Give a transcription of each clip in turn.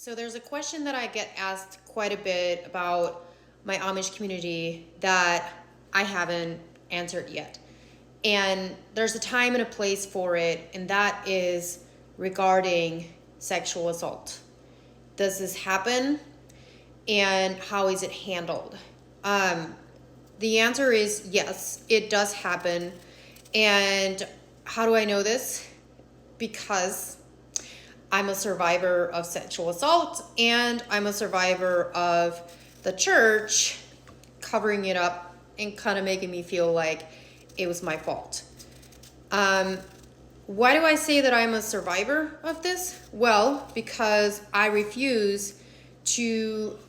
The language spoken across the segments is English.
So there's a question that I get asked quite a bit about my Amish community that I haven't answered yet. And there's a time and a place for it, and that is regarding sexual assault. Does this happen? And how is it handled? The answer is yes, it does happen. And how do I know this? Because I'm a survivor of sexual assault, and I'm a survivor of the church covering it up and kind of making me feel like it was my fault. Why do I say that I'm a survivor of this? Well, because I refuse to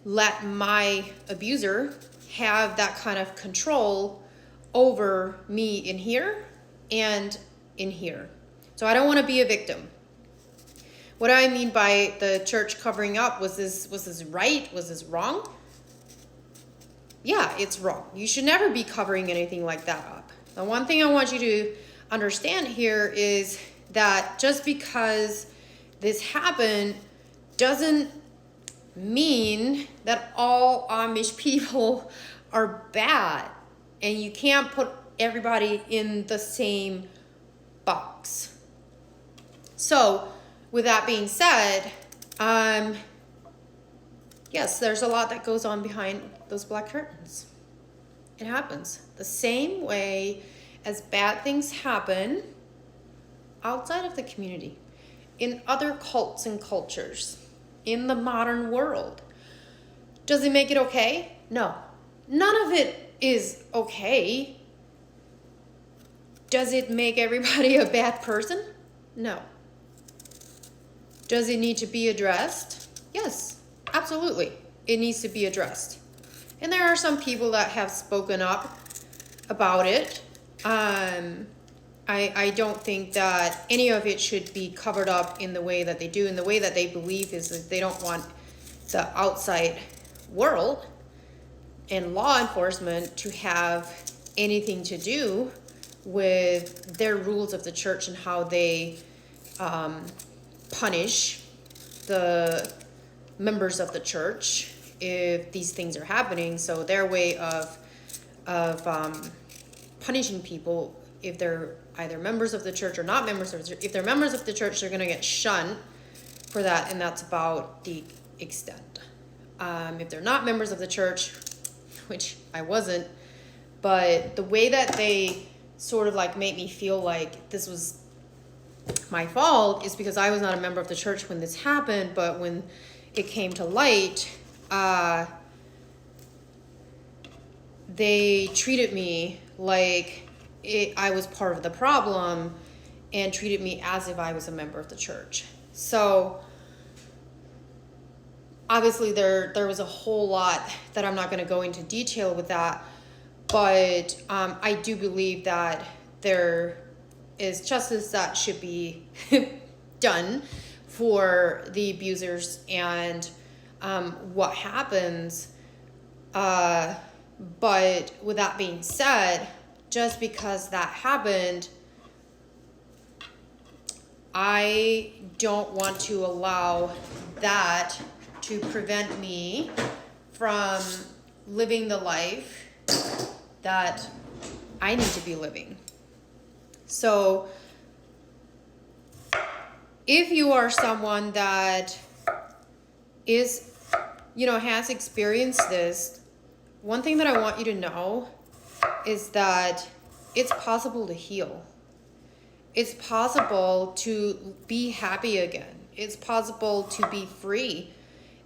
let my abuser have that kind of control over me in here and in here. So I don't want to be a victim. What do I mean by the church covering up? Was this right? Was this wrong? Yeah, it's wrong. You should never be covering anything like that up. The one thing I want you to understand here is that just because this happened doesn't mean that all Amish people are bad. And you can't put everybody in the same box. So, with that being said, yes, there's a lot that goes on behind those black curtains. It happens. The same way as bad things happen outside of the community, in other cults and cultures, in the modern world. Does it make it okay? No. None of it is okay. Does it make everybody a bad person? No. Does it need to be addressed? Yes, absolutely. It needs to be addressed. And there are some people that have spoken up about it. I don't think that any of it should be covered up in the way that they do, in the way that they believe is that they don't want the outside world and law enforcement to have anything to do with their rules of the church and how they punish the members of the church if these things are happening. So their way of punishing people, if they're either members of the church or not members of the church, if they're members of the church, they're going to get shunned for that, and that's about the extent. If they're not members of the church, which I wasn't, but the way that they sort of like made me feel like this was my fault is because I was not a member of the church when this happened, but when it came to light, they treated me like I was part of the problem and treated me as if I was a member of the church. So obviously there was a whole lot that I'm not going to go into detail with that, but I do believe that there is justice that should be done for the abusers and what happens. But with that being said, just because that happened, I don't want to allow that to prevent me from living the life that I need to be living. So if you are someone that is, has experienced this, one thing that I want you to know is that it's possible to heal. It's possible to be happy again. It's possible to be free.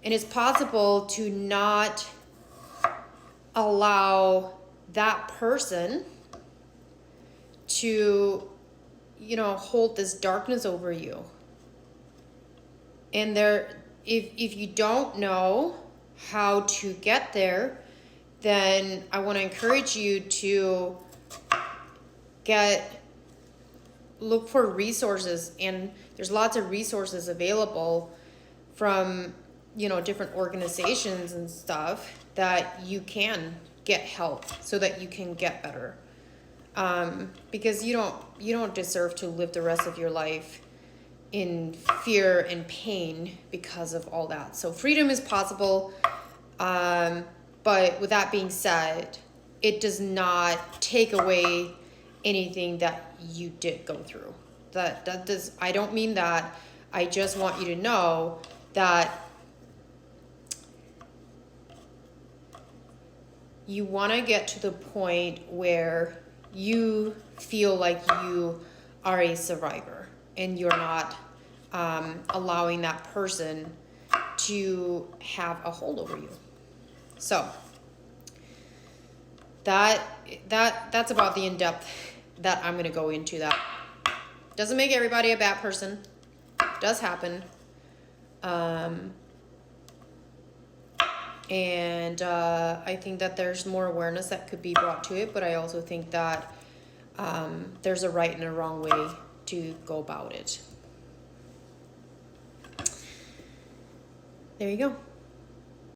And it's possible to not allow that person to, hold this darkness over you. And if you don't know how to get there, then I want to encourage you to look for resources, and there's lots of resources available from different organizations and stuff that you can get help so that you can get better, because you don't deserve to live the rest of your life in fear and pain because of all that. So freedom is possible, but with that being said, it does not take away anything that you did go through. That does. I don't mean that. I just want you to know that you want to get to the point where you feel like you are a survivor and you're not allowing that person to have a hold over you. So that's about the in-depth that I'm going to go into. That doesn't make everybody a bad person. It does happen. And I think that there's more awareness that could be brought to it, but I also think that there's a right and a wrong way to go about it. There you go.